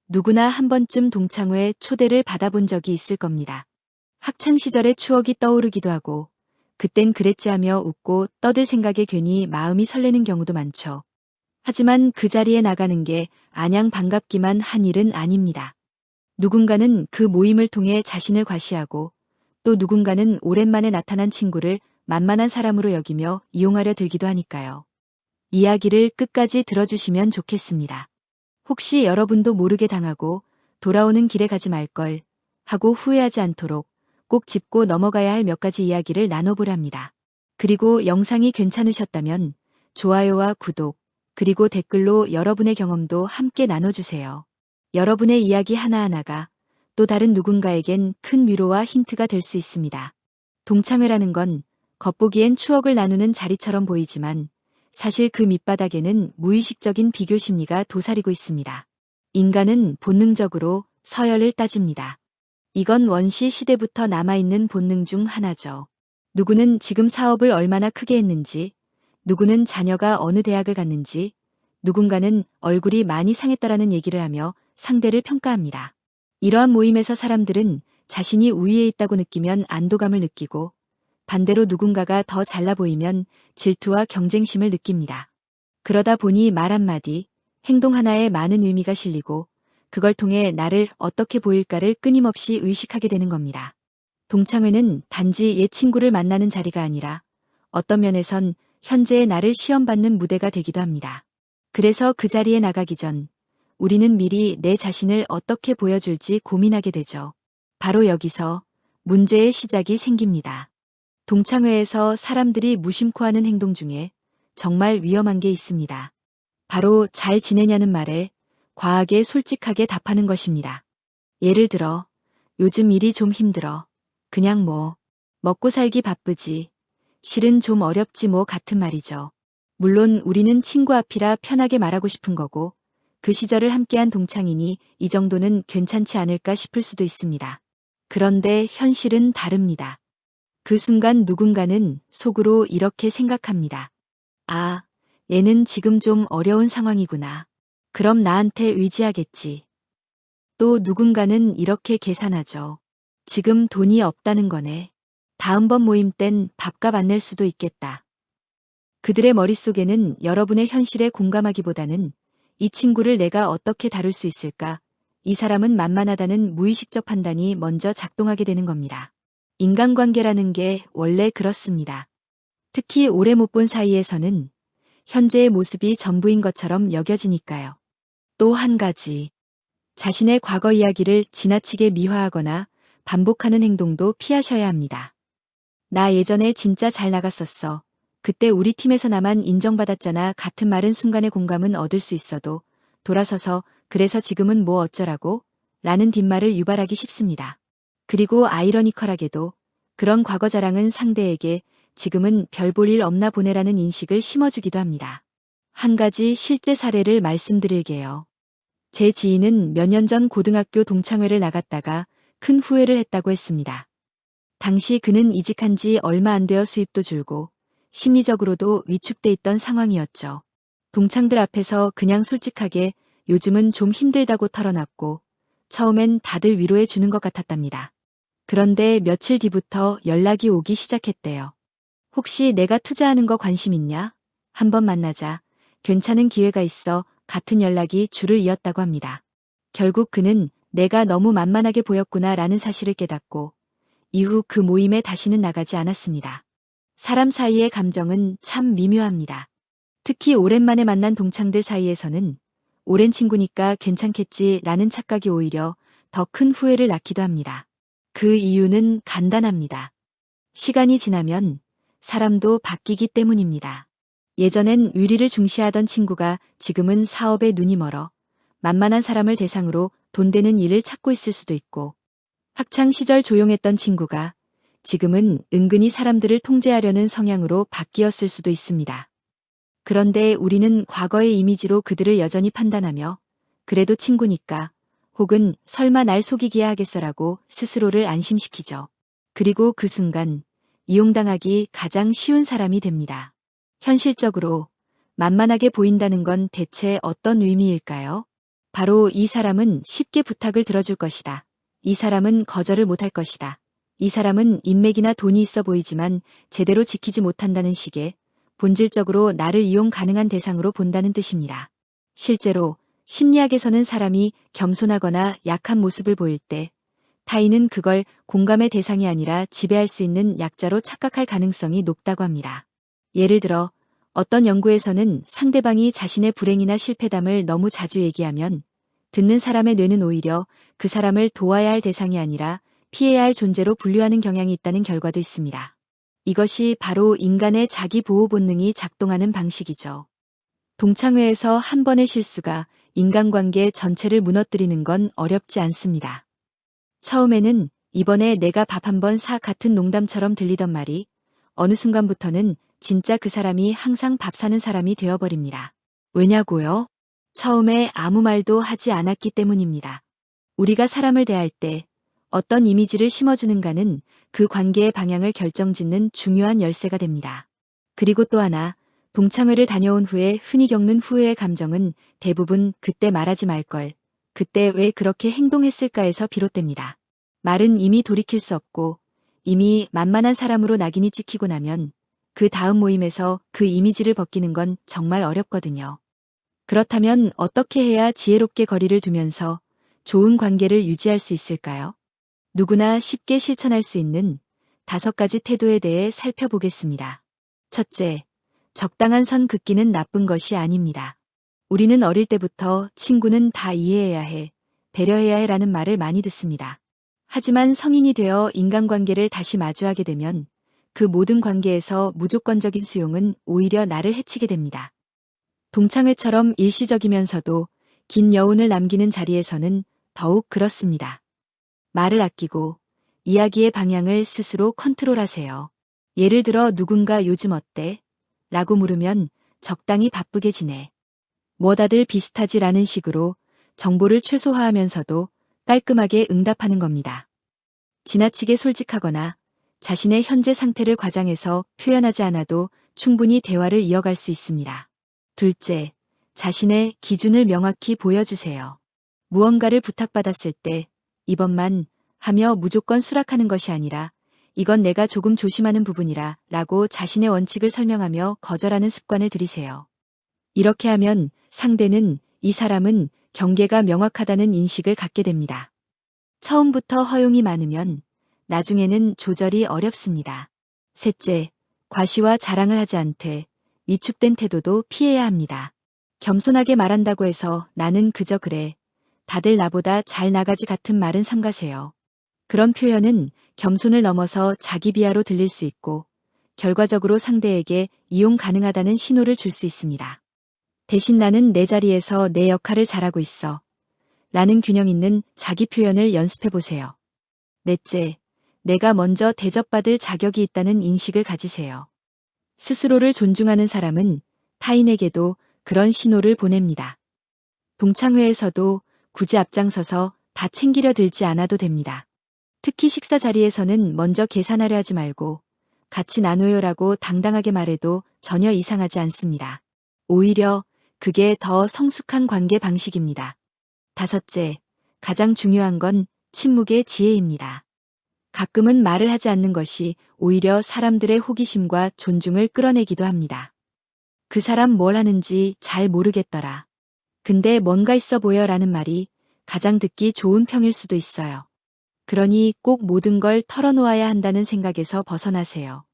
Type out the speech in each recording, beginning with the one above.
누구나 한 번쯤 동창회 초대를 받아본 적이 있을 겁니다. 학창시절의 추억이 떠오르기도 하고 그땐 그랬지 하며 웃고 떠들 생각에 괜히 마음이 설레는 경우도 많죠. 하지만 그 자리에 나가는 게 안양 반갑기만 한 일은 아닙니다. 누군가는 그 모임을 통해 자신을 과시하고 또 누군가는 오랜만에 나타난 친구를 만만한 사람으로 여기며 이용하려 들기도 하니까요. 이야기를 끝까지 들어주시면 좋겠습니다. 혹시 여러분도 모르게 당하고 돌아오는 길에 가지 말걸 하고 후회하지 않도록 꼭 짚고 넘어가야 할 몇 가지 이야기를 나눠보랍니다. 그리고 영상이 괜찮으셨다면 좋아요와 구독, 그리고 댓글로 여러분의 경험도 함께 나눠주세요. 여러분의 이야기 하나하나가 또 다른 누군가에겐 큰 위로와 힌트가 될 수 있습니다. 동창회라는 건 겉보기엔 추억을 나누는 자리처럼 보이지만 사실 그 밑바닥에는 무의식적인 비교 심리가 도사리고 있습니다. 인간은 본능적으로 서열을 따집니다. 이건 원시 시대부터 남아있는 본능 중 하나죠. 누구는 지금 사업을 얼마나 크게 했는지, 누구는 자녀가 어느 대학을 갔는지, 누군가는 얼굴이 많이 상했더라는 얘기를 하며 상대를 평가합니다. 이러한 모임에서 사람들은 자신이 우위에 있다고 느끼면 안도감을 느끼고 반대로 누군가가 더 잘나 보이면 질투와 경쟁심을 느낍니다. 그러다 보니 말 한마디, 행동 하나에 많은 의미가 실리고 그걸 통해 나를 어떻게 보일까를 끊임없이 의식하게 되는 겁니다. 동창회는 단지 옛 친구를 만나는 자리가 아니라 어떤 면에선 현재의 나를 시험받는 무대가 되기도 합니다. 그래서 그 자리에 나가기 전 우리는 미리 내 자신을 어떻게 보여줄지 고민하게 되죠. 바로 여기서 문제의 시작이 생깁니다. 동창회에서 사람들이 무심코 하는 행동 중에 정말 위험한 게 있습니다. 바로 잘 지내냐는 말에 과하게 솔직하게 답하는 것입니다. 예를 들어, 요즘 일이 좀 힘들어. 그냥 먹고 살기 바쁘지. 실은 좀 어렵지 같은 말이죠. 물론 우리는 친구 앞이라 편하게 말하고 싶은 거고 그 시절을 함께한 동창이니 이 정도는 괜찮지 않을까 싶을 수도 있습니다. 그런데 현실은 다릅니다. 그 순간 누군가는 속으로 이렇게 생각합니다. 아, 얘는 지금 좀 어려운 상황이구나. 그럼 나한테 의지하겠지. 또 누군가는 이렇게 계산하죠. 지금 돈이 없다는 거네. 다음번 모임 땐 밥값 안 낼 수도 있겠다. 그들의 머릿속에는 여러분의 현실에 공감하기보다는 이 친구를 내가 어떻게 다룰 수 있을까? 이 사람은 만만하다는 무의식적 판단이 먼저 작동하게 되는 겁니다. 인간관계라는 게 원래 그렇습니다. 특히 오래 못 본 사이에서는 현재의 모습이 전부인 것처럼 여겨지니까요. 또 한 가지, 자신의 과거 이야기를 지나치게 미화하거나 반복하는 행동도 피하셔야 합니다. 나 예전에 진짜 잘 나갔었어. 그때 우리 팀에서 나만 인정받았잖아 같은 말은 순간의 공감은 얻을 수 있어도 돌아서서 그래서 지금은 뭐 어쩌라고? 라는 뒷말을 유발하기 쉽습니다. 그리고 아이러니컬하게도 그런 과거 자랑은 상대에게 지금은 별 볼 일 없나 보네라는 인식을 심어주기도 합니다. 한 가지 실제 사례를 말씀드릴게요. 제 지인은 몇 년 전 고등학교 동창회를 나갔다가 큰 후회를 했다고 했습니다. 당시 그는 이직한 지 얼마 안 되어 수입도 줄고 심리적으로도 위축돼 있던 상황이었죠. 동창들 앞에서 그냥 솔직하게 요즘은 좀 힘들다고 털어놨고 처음엔 다들 위로해 주는 것 같았답니다. 그런데 며칠 뒤부터 연락이 오기 시작했대요. 혹시 내가 투자하는 거 관심 있냐? 한번 만나자. 괜찮은 기회가 있어. 같은 연락이 줄을 이었다고 합니다. 결국 그는 내가 너무 만만하게 보였구나라는 사실을 깨닫고 이후 그 모임에 다시는 나가지 않았습니다. 사람 사이의 감정은 참 미묘합니다. 특히 오랜만에 만난 동창들 사이에서는 오랜 친구니까 괜찮겠지라는 착각이 오히려 더 큰 후회를 낳기도 합니다. 그 이유는 간단합니다. 시간이 지나면 사람도 바뀌기 때문입니다. 예전엔 의리를 중시하던 친구가 지금은 사업에 눈이 멀어 만만한 사람을 대상으로 돈 되는 일을 찾고 있을 수도 있고 학창 시절 조용했던 친구가 지금은 은근히 사람들을 통제하려는 성향으로 바뀌었을 수도 있습니다. 그런데 우리는 과거의 이미지로 그들을 여전히 판단하며 그래도 친구니까 혹은 설마 날 속이기야 하겠어라고 스스로를 안심시키죠. 그리고 그 순간 이용당하기 가장 쉬운 사람이 됩니다. 현실적으로 만만하게 보인다는 건 대체 어떤 의미일까요? 바로 이 사람은 쉽게 부탁을 들어줄 것이다. 이 사람은 거절을 못할 것이다. 이 사람은 인맥이나 돈이 있어 보이지만 제대로 지키지 못한다는 식의 본질적으로 나를 이용 가능한 대상으로 본다는 뜻입니다. 실제로 심리학에서는 사람이 겸손하거나 약한 모습을 보일 때 타인은 그걸 공감의 대상이 아니라 지배할 수 있는 약자로 착각할 가능성이 높다고 합니다. 예를 들어 어떤 연구에서는 상대방이 자신의 불행이나 실패담을 너무 자주 얘기하면 듣는 사람의 뇌는 오히려 그 사람을 도와야 할 대상이 아니라 피해야 할 존재로 분류하는 경향이 있다는 결과도 있습니다. 이것이 바로 인간의 자기 보호 본능이 작동하는 방식이죠. 동창회에서 한 번의 실수가 인간관계 전체를 무너뜨리는 건 어렵지 않습니다. 처음에는 이번에 내가 밥 한 번 사 같은 농담처럼 들리던 말이 어느 순간부터는 진짜 그 사람이 항상 밥 사는 사람이 되어버립니다. 왜냐고요? 처음에 아무 말도 하지 않았기 때문입니다. 우리가 사람을 대할 때 어떤 이미지를 심어주는가는 그 관계의 방향을 결정짓는 중요한 열쇠가 됩니다. 그리고 또 하나, 동창회를 다녀온 후에 흔히 겪는 후회의 감정은 대부분 그때 말하지 말걸, 그때 왜 그렇게 행동했을까에서 비롯됩니다. 말은 이미 돌이킬 수 없고 이미 만만한 사람으로 낙인이 찍히고 나면 그 다음 모임에서 그 이미지를 벗기는 건 정말 어렵거든요. 그렇다면 어떻게 해야 지혜롭게 거리를 두면서 좋은 관계를 유지할 수 있을까요? 누구나 쉽게 실천할 수 있는 5가지 태도에 대해 살펴보겠습니다. 첫째, 적당한 선 긋기는 나쁜 것이 아닙니다. 우리는 어릴 때부터 친구는 다 이해해야 해, 배려해야 해라는 말을 많이 듣습니다. 하지만 성인이 되어 인간관계를 다시 마주하게 되면 그 모든 관계에서 무조건적인 수용은 오히려 나를 해치게 됩니다. 동창회처럼 일시적이면서도 긴 여운을 남기는 자리에서는 더욱 그렇습니다. 말을 아끼고 이야기의 방향을 스스로 컨트롤하세요. 예를 들어 누군가 요즘 어때? 라고 물으면 적당히 바쁘게 지내. 뭐 다들 비슷하지라는 식으로 정보를 최소화하면서도 깔끔하게 응답하는 겁니다. 지나치게 솔직하거나 자신의 현재 상태를 과장해서 표현하지 않아도 충분히 대화를 이어갈 수 있습니다. 둘째, 자신의 기준을 명확히 보여주세요. 무언가를 부탁받았을 때 이번만 하며 무조건 수락하는 것이 아니라 이건 내가 조금 조심하는 부분이라 라고 자신의 원칙을 설명하며 거절하는 습관을 들이세요. 이렇게 하면 상대는 이 사람은 경계가 명확하다는 인식을 갖게 됩니다. 처음부터 허용이 많으면 나중에는 조절이 어렵습니다. 셋째, 과시와 자랑을 하지 않되 위축된 태도도 피해야 합니다. 겸손하게 말한다고 해서 나는 그저 그래, 다들 나보다 잘 나가지 같은 말은 삼가세요. 그런 표현은 겸손을 넘어서 자기 비하로 들릴 수 있고 결과적으로 상대에게 이용 가능하다는 신호를 줄 수 있습니다. 대신 나는 내 자리에서 내 역할을 잘하고 있어. 라는 균형 있는 자기 표현을 연습해 보세요. 넷째, 내가 먼저 대접받을 자격이 있다는 인식을 가지세요. 스스로를 존중하는 사람은 타인에게도 그런 신호를 보냅니다. 동창회에서도 굳이 앞장서서 다 챙기려 들지 않아도 됩니다. 특히 식사 자리에서는 먼저 계산하려 하지 말고 같이 나눠요라고 당당하게 말해도 전혀 이상하지 않습니다. 오히려 그게 더 성숙한 관계 방식입니다. 다섯째, 가장 중요한 건 침묵의 지혜입니다. 가끔은 말을 하지 않는 것이 오히려 사람들의 호기심과 존중을 끌어내기도 합니다. 그 사람 뭘 하는지 잘 모르겠더라. 근데 뭔가 있어 보여라는 말이 가장 듣기 좋은 평일 수도 있어요. 그러니 꼭 모든 걸 털어놓아야 한다는 생각에서 벗어나세요.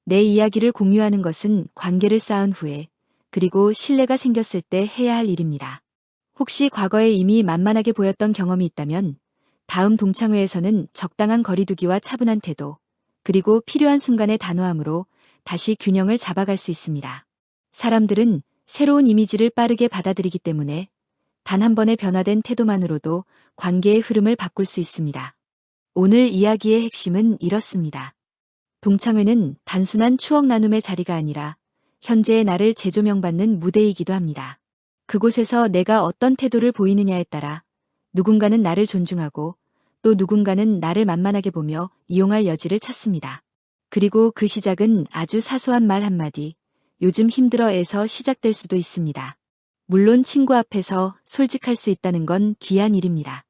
내 이야기를 공유하는 것은 관계를 쌓은 후에 그리고 신뢰가 생겼을 때 해야 할 일입니다. 혹시 과거에 이미 만만하게 보였던 경험이 있다면 다음 동창회에서는 적당한 거리두기와 차분한 태도, 그리고 필요한 순간의 단호함으로 다시 균형을 잡아갈 수 있습니다. 사람들은 새로운 이미지를 빠르게 받아들이기 때문에 단 한 번의 변화된 태도만으로도 관계의 흐름을 바꿀 수 있습니다. 오늘 이야기의 핵심은 이렇습니다. 동창회는 단순한 추억 나눔의 자리가 아니라 현재의 나를 재조명받는 무대이기도 합니다. 그곳에서 내가 어떤 태도를 보이느냐에 따라 누군가는 나를 존중하고 또 누군가는 나를 만만하게 보며 이용할 여지를 찾습니다. 그리고 그 시작은 아주 사소한 말 한마디, 요즘 힘들어에서 시작될 수도 있습니다. 물론 친구 앞에서 솔직할 수 있다는 건 귀한 일입니다.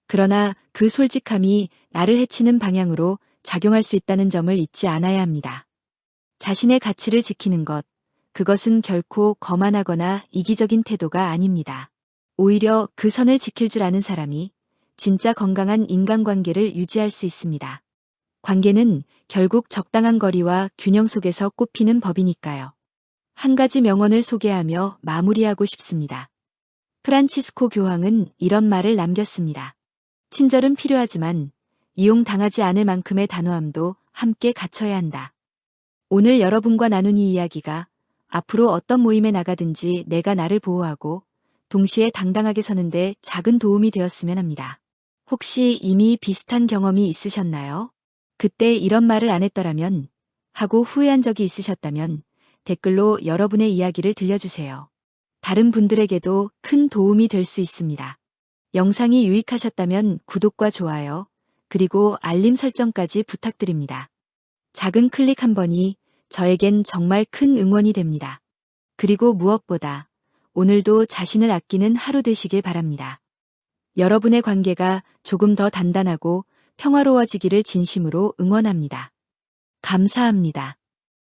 그러나 그 솔직함이 나를 해치는 방향으로 작용할 수 있다는 점을 잊지 않아야 합니다. 자신의 가치를 지키는 것, 그것은 결코 거만하거나 이기적인 태도가 아닙니다. 오히려 그 선을 지킬 줄 아는 사람이 진짜 건강한 인간관계를 유지할 수 있습니다. 관계는 결국 적당한 거리와 균형 속에서 꽃피는 법이니까요. 한 가지 명언을 소개하며 마무리하고 싶습니다. 프란치스코 교황은 이런 말을 남겼습니다. 친절은 필요하지만 이용당하지 않을 만큼의 단호함도 함께 갖춰야 한다. 오늘 여러분과 나눈 이 이야기가 앞으로 어떤 모임에 나가든지 내가 나를 보호하고 동시에 당당하게 서는데 작은 도움이 되었으면 합니다. 혹시 이미 비슷한 경험이 있으셨나요? 그때 이런 말을 안 했더라면 하고 후회한 적이 있으셨다면 댓글로 여러분의 이야기를 들려주세요. 다른 분들에게도 큰 도움이 될 수 있습니다. 영상이 유익하셨다면 구독과 좋아요, 그리고 알림 설정까지 부탁드립니다. 작은 클릭 한 번이 저에겐 정말 큰 응원이 됩니다. 그리고 무엇보다 오늘도 자신을 아끼는 하루 되시길 바랍니다. 여러분의 관계가 조금 더 단단하고 평화로워지기를 진심으로 응원합니다. 감사합니다.